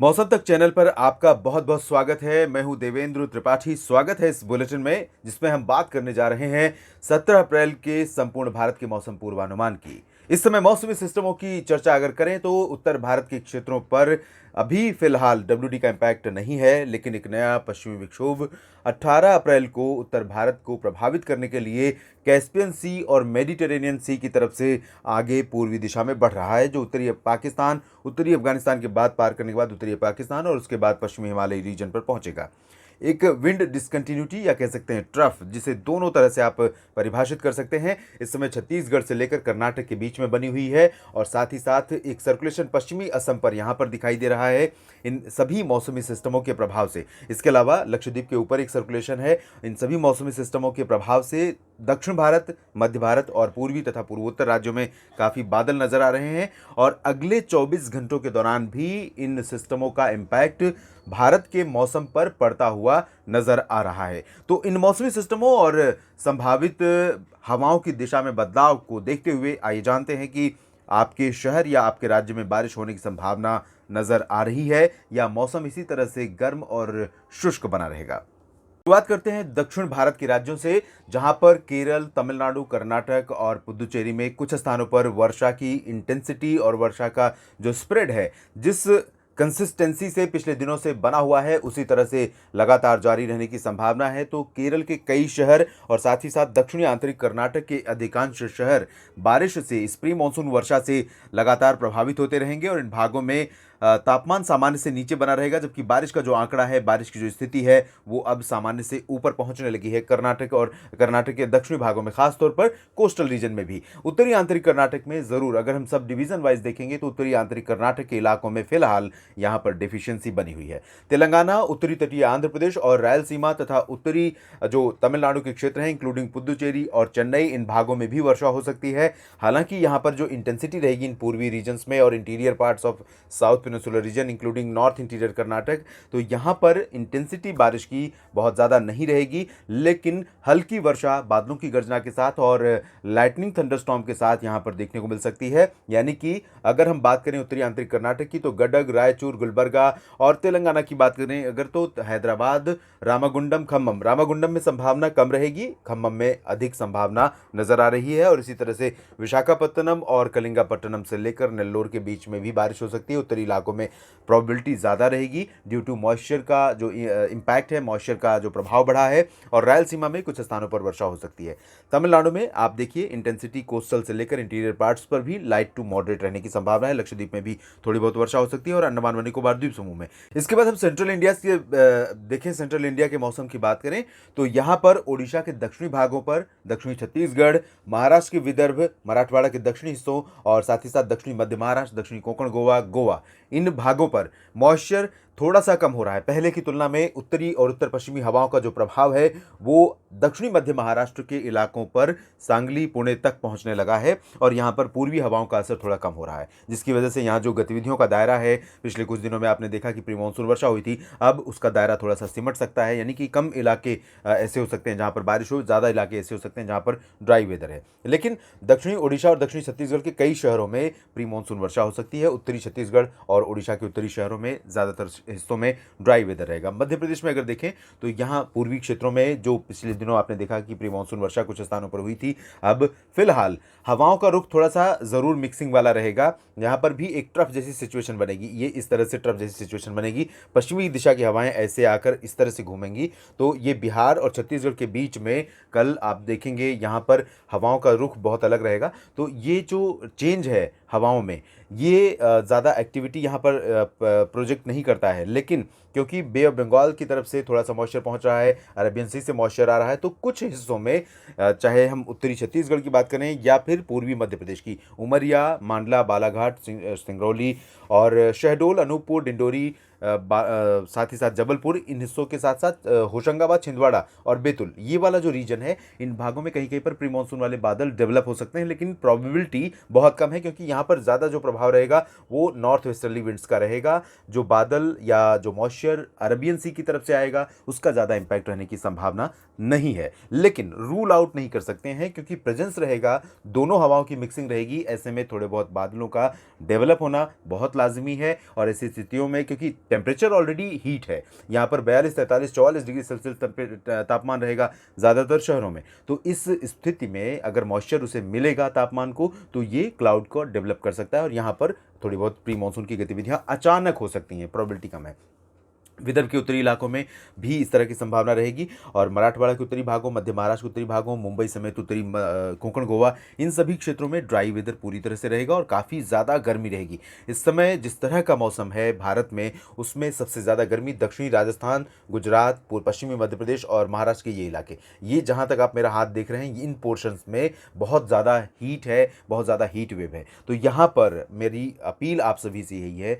मौसम तक चैनल पर आपका बहुत बहुत स्वागत है। मैं हूं देवेंद्र त्रिपाठी। स्वागत है इस बुलेटिन में जिसमें हम बात करने जा रहे हैं 17 अप्रैल के संपूर्ण भारत के मौसम पूर्वानुमान की। इस समय मौसमी सिस्टमों की चर्चा अगर करें तो उत्तर भारत के क्षेत्रों पर अभी फिलहाल डब्ल्यूडी का इम्पैक्ट नहीं है, लेकिन एक नया पश्चिमी विक्षोभ 18 अप्रैल को उत्तर भारत को प्रभावित करने के लिए कैस्पियन सी और मेडिटेरेनियन सी की तरफ से आगे पूर्वी दिशा में बढ़ रहा है, जो उत्तरी पाकिस्तान, उत्तरी अफगानिस्तान के बाद पार करने के बाद उत्तरी पाकिस्तान और उसके बाद पश्चिमी हिमालय रीजन पर पहुंचेगा। एक विंड डिसकंटिन्यूटी या कह सकते हैं ट्रफ, जिसे दोनों तरह से आप परिभाषित कर सकते हैं, इस समय छत्तीसगढ़ से लेकर कर्नाटक के बीच में बनी हुई है और साथ ही साथ एक सर्कुलेशन पश्चिमी असम पर यहाँ पर दिखाई दे रहा है इन सभी मौसमी सिस्टमों के प्रभाव से। इसके अलावा लक्षद्वीप के ऊपर एक सर्कुलेशन है। इन सभी मौसमी सिस्टमों के प्रभाव से दक्षिण भारत, मध्य भारत और पूर्वी तथा पूर्वोत्तर राज्यों में काफ़ी बादल नजर आ रहे हैं और अगले 24 घंटों के दौरान भी इन सिस्टमों का इम्पैक्ट भारत के मौसम पर पड़ता हुआ नजर आ रहा है। तो इन मौसमी सिस्टमों और संभावित हवाओं की दिशा में बदलाव को देखते हुए आइए जानते हैं कि आपके शहर या आपके राज्य में बारिश होने की संभावना नजर आ रही है या मौसम इसी तरह से गर्म और शुष्क बना रहेगा। शुरुआत करते हैं दक्षिण भारत के राज्यों से, जहां पर केरल, तमिलनाडु, कर्नाटक और पुदुचेरी में कुछ स्थानों पर वर्षा की इंटेंसिटी और वर्षा का जो स्प्रेड है, जिस कंसिस्टेंसी से पिछले दिनों से बना हुआ है, उसी तरह से लगातार जारी रहने की संभावना है। तो केरल के कई शहर और साथ ही साथ दक्षिणी आंतरिक कर्नाटक के अधिकांश शहर बारिश से, इस प्री मानसून वर्षा से लगातार प्रभावित होते रहेंगे और इन भागों में तापमान सामान्य से नीचे बना रहेगा, जबकि बारिश का जो आंकड़ा है, बारिश की जो स्थिति है, वो अब सामान्य से ऊपर पहुंचने लगी है कर्नाटक और कर्नाटक के दक्षिणी भागों में, खासतौर पर कोस्टल रीजन में भी। उत्तरी आंतरिक कर्नाटक में जरूर अगर हम सब डिवीजन वाइज देखेंगे तो उत्तरी आंतरिक कर्नाटक के इलाकों में फिलहाल यहां पर डेफिशिएंसी बनी हुई है। तेलंगाना, उत्तरी तटीय आंध्र प्रदेश और रायलसीमा तथा उत्तरी जो तमिलनाडु के क्षेत्र हैं इंक्लूडिंग पुदुचेरी और चेन्नई, इन भागों में भी वर्षा हो सकती है। हालांकि यहां पर जो इंटेंसिटी रहेगी इन पूर्वी रीजन्स में और interior parts of south peninsular reason including north interior Karnataka, तो यहां पर इंटेंसिटी बारिश की बहुत ज़्यादा नहीं रहेगी, लेकिन हल्की वर्षा बादलों की गर्जना के साथ और लाइटनिंग थंडरस्टॉर्म के साथ यहां पर देखने को मिल सकती है। यानी कि अगर हम बात करें उत्तरी आंतरिक कर्नाटक की, तो गडग, रायचूर, गुलबर्गा और तेलंगाना की बात करें अगर, तो हैदराबाद, रामागुंडम, खम्मम, रामागुंडम में संभावना कम रहेगी, खम्मम में अधिक संभावना नजर आ रही है और इसी तरह से विशाखापट्टनम और कलिंगापट्टनम से लेकर नेल्लोर के बीच में भी बारिश हो सकती है। उत्तरी इलाकों में प्रोबेबिलिटी ज़्यादा रहेगी ड्यू टू मॉइस्चर का जो इम्पैक्ट है, मॉइस्चर का जो प्रभाव बढ़ा है, और रायलसीमा में कुछ स्थानों पर वर्षा हो सकती है। तमिलनाडु में आप देखिए इंटेंसिटी कोस्टल से लेकर इंटीरियर पार्ट्स पर भी लाइट टू मॉडरेट रहने की संभावना है। लक्षद्वीप में भी थोड़ी बहुत वर्षा हो सकती है और अंडमान व निकोबार द्वीप समूह में। इसके बाद हम सेंट्रल इंडिया के देखें, सेंट्रल इंडिया के मौसम की बात करें तो यहाँ पर ओडिशा के दक्षिणी भागों पर, दक्षिणी छत्तीसगढ़, महाराष्ट्र के विदर्भ, मराठवाड़ा के दक्षिणी हिस्सों और साथ ही साथ दक्षिणी मध्य महाराष्ट्र, दक्षिणी कोंकण, गोवा, इन भागों पर मॉइस्चर थोड़ा सा कम हो रहा है पहले की तुलना में। उत्तरी और उत्तर पश्चिमी हवाओं का जो प्रभाव है वो दक्षिणी मध्य महाराष्ट्र के इलाकों पर सांगली, पुणे तक पहुंचने लगा है और यहां पर पूर्वी हवाओं का असर थोड़ा कम हो रहा है, जिसकी वजह से यहां जो गतिविधियों का दायरा है, पिछले कुछ दिनों में आपने देखा कि प्री मानसून वर्षा हुई थी, अब उसका दायरा थोड़ा सा सिमट सकता है। यानी कि कम इलाके ऐसे हो सकते हैं जहां पर बारिश हो, ज़्यादा इलाके ऐसे हो सकते हैं जहां पर ड्राई वेदर है। लेकिन दक्षिणी ओडिशा और दक्षिणी छत्तीसगढ़ के कई शहरों में प्री मानसून वर्षा हो सकती है। उत्तरी छत्तीसगढ़ और ओडिशा के उत्तरी शहरों में ज़्यादातर हिस्सों में ड्राई वेदर रहेगा। मध्य प्रदेश में अगर देखें तो यहाँ पूर्वी क्षेत्रों में जो पिछले दिनों आपने देखा कि प्री मानसून वर्षा कुछ स्थानों पर हुई थी, अब फिलहाल हवाओं का रुख थोड़ा सा ज़रूर मिक्सिंग वाला रहेगा। यहाँ पर भी एक ट्रफ जैसी सिचुएशन बनेगी, ये इस तरह से ट्रफ जैसी सिचुएशन बनेगी, पश्चिमी दिशा की हवाएं ऐसे आकर इस तरह से घूमेंगी, तो ये बिहार और छत्तीसगढ़ के बीच में कल आप देखेंगे यहाँ पर हवाओं का रुख बहुत अलग रहेगा। तो ये जो चेंज है हवाओं में, ये ज़्यादा एक्टिविटी यहाँ पर प्रोजेक्ट नहीं करता है, लेकिन क्योंकि बे ऑफ बंगाल की तरफ से थोड़ा सा मॉइस्चर पहुँच रहा है, अरेबियन सी से मॉइस्चर आ रहा है, तो कुछ हिस्सों में चाहे हम उत्तरी छत्तीसगढ़ की बात करें या फिर पूर्वी मध्य प्रदेश की, उमरिया, मांडला, बालाघाट, सिंगरौली और शहडोल, अनूपपुर, डिंडोरी, साथ ही साथ जबलपुर, इन हिस्सों के साथ साथ होशंगाबाद, छिंदवाड़ा और बैतूल, ये वाला जो रीजन है, इन भागों में कहीं कहीं पर प्री मानसून वाले बादल डेवलप हो सकते हैं, लेकिन प्रोबेबिलिटी बहुत कम है क्योंकि यहाँ पर ज़्यादा जो प्रभाव प्रभाव रहेगा वो नॉर्थ वेस्टर्ली विंड्स का रहेगा। जो बादल या जो मॉइस्चर अरबियन सी की तरफ से आएगा उसका ज़्यादा इंपैक्ट रहने की संभावना नहीं है, लेकिन रूल आउट नहीं कर सकते हैं क्योंकि प्रेजेंस रहेगा, दोनों हवाओं की मिक्सिंग रहेगी। ऐसे में थोड़े बहुत बादलों का डेवलप होना बहुत लाजमी है। और ऐसी स्थितियों में क्योंकि टेम्परेचर ऑलरेडी हीट है, यहाँ पर 42, 43, 44 डिग्री सेल्सियस तापमान रहेगा ज़्यादातर शहरों में, तो इस स्थिति में अगर मॉइस्चर उसे मिलेगा तापमान को तो ये क्लाउड को डेवलप कर सकता है और यहाँ पर थोड़ी बहुत प्री मानसून की गतिविधियाँ अचानक हो सकती हैं, प्रोबेबिलिटी कम है। विदर्भ के उत्तरी इलाकों में भी इस तरह की संभावना रहेगी और मराठवाड़ा के उत्तरी भागों, मध्य महाराष्ट्र के उत्तरी भागों, मुंबई समेत उत्तरी कोंकण, गोवा, इन सभी क्षेत्रों में ड्राई वेदर पूरी तरह से रहेगा और काफ़ी ज़्यादा गर्मी रहेगी। इस समय जिस तरह का मौसम है भारत में, उसमें सबसे ज़्यादा गर्मी दक्षिणी राजस्थान, गुजरात, पूर्व पश्चिमी मध्य प्रदेश और महाराष्ट्र के ये इलाके, ये जहाँ तक आप मेरा हाथ देख रहे हैं इन पोर्शंस में बहुत ज़्यादा हीट है, बहुत ज़्यादा हीट वेव है। तो यहाँ पर मेरी अपील आप सभी से यही है,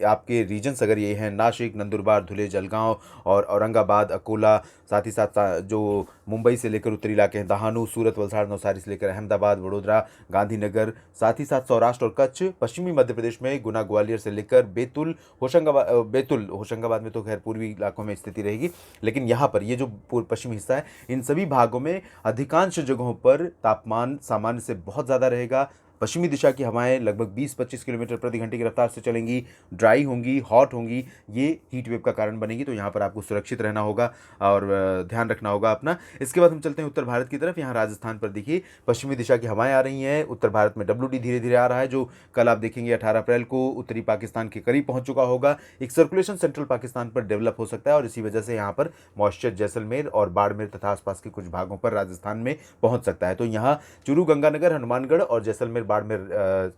आपके रीजन्स अगर ये हैं नासिक, नंदुरबार, धुले, जलगांव और औरंगाबाद, अकोला, साथ ही साथ जो मुंबई से लेकर उत्तरी इलाके हैं दहानू, सूरत, वलसाड़, नवसारी से लेकर अहमदाबाद, वडोदरा, गांधीनगर, साथ ही साथ सौराष्ट्र और कच्छ, पश्चिमी मध्य प्रदेश में गुना, ग्वालियर से लेकर बैतूल, होशंगाबाद में तो खैर पूर्वी इलाकों में स्थिति रहेगी, लेकिन यहाँ पर ये जो पूर्व पश्चिमी हिस्सा है इन सभी भागों में अधिकांश जगहों पर तापमान सामान्य से बहुत ज़्यादा रहेगा। पश्चिमी दिशा की हवाएं लगभग 20-25 किलोमीटर प्रति घंटे की रफ्तार से चलेंगी, ड्राई होंगी, हॉट होंगी, ये हीट वेव का कारण बनेगी। तो यहाँ पर आपको सुरक्षित रहना होगा और ध्यान रखना होगा अपना। इसके बाद हम चलते हैं उत्तर भारत की तरफ। यहाँ राजस्थान पर देखिए पश्चिमी दिशा की हवाएं आ रही हैं। उत्तर भारत में WD धीरे धीरे आ रहा है, जो कल आप देखेंगे 18 अप्रैल को उत्तरी पाकिस्तान के करीब पहुँच चुका होगा। एक सर्कुलेशन सेंट्रल पाकिस्तान पर डेवलप हो सकता है और इसी वजह से यहाँ पर मॉइस्चर जैसलमेर और बाड़मेर तथा आसपास के कुछ भागों पर राजस्थान में पहुँच सकता है। तो यहाँ चूरू, गंगानगर, हनुमानगढ़ और जैसलमेर, बाड़मेर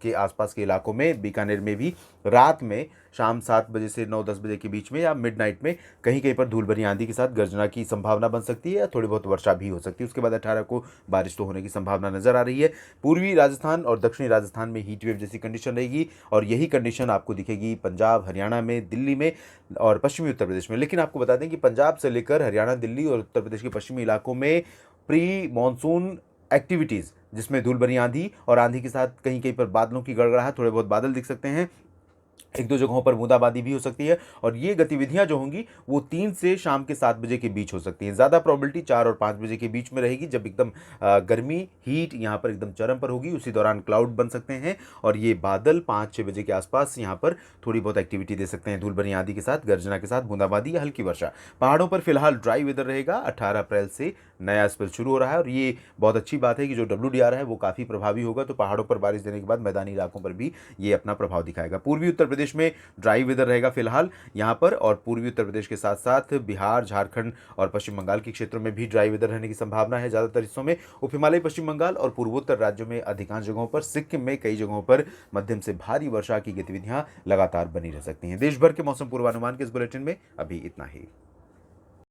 के आसपास के इलाकों में, बीकानेर में भी रात में शाम 7 बजे से 9-10 बजे के बीच में या मिडनाइट में कहीं कहीं पर धूल भरी आंधी के साथ गर्जना की संभावना बन सकती है या थोड़ी बहुत वर्षा भी हो सकती है। उसके बाद 18 को बारिश तो होने की संभावना नजर आ रही है। पूर्वी राजस्थान और दक्षिणी राजस्थान में हीट वेव जैसी कंडीशन रहेगी और यही कंडीशन आपको दिखेगी पंजाब, हरियाणा में, दिल्ली में और पश्चिमी उत्तर प्रदेश में। लेकिन आपको बता दें कि पंजाब से लेकर हरियाणा, दिल्ली और उत्तर प्रदेश के पश्चिमी इलाकों में प्री मानसून एक्टिविटीज़, जिसमें धूल भरी आंधी और आंधी के साथ कहीं कहीं पर बादलों की गड़गड़ाहट, थोड़े बहुत बादल दिख सकते हैं, एक दो जगहों पर बूंदाबांदी भी हो सकती है और ये गतिविधियां जो होंगी वो 3 से शाम के 7 बजे के बीच हो सकती हैं। ज़्यादा प्रोबेबिलिटी 4 और 5 बजे के बीच में रहेगी, जब एकदम गर्मी, हीट यहाँ पर एकदम चरम पर होगी। उसी दौरान क्लाउड बन सकते हैं और ये बादल 5-6 बजे के आसपास यहाँ पर थोड़ी बहुत एक्टिविटी दे सकते हैं, धूल भरी आंधी के साथ, गर्जना के साथ, बूंदाबांदी या हल्की वर्षा। पहाड़ों पर फिलहाल ड्राई वेदर रहेगा। 18 अप्रैल से नया स्पेल शुरू हो रहा है और ये बहुत अच्छी बात है कि जो WD आ रहा है वो काफ़ी प्रभावी होगा। तो पहाड़ों पर बारिश देने के बाद मैदानी इलाकों पर भी ये अपना प्रभाव दिखाएगा। पूर्वी उत्तर प्रदेश में ड्राई वेदर रहेगा फिलहाल यहाँ पर, और पूर्वी उत्तर प्रदेश के साथ साथ बिहार, झारखंड और पश्चिम बंगाल के क्षेत्रों में भी ड्राई वेदर रहने की संभावना है। ज़्यादातर हिस्सों में उप हिमालय, पश्चिम बंगाल और पूर्वोत्तर राज्यों में अधिकांश जगहों पर, सिक्किम में कई जगहों पर मध्यम से भारी वर्षा की गतिविधियां लगातार बनी रह सकती हैं। देश भर के मौसम पूर्वानुमान के इस बुलेटिन में अभी इतना ही।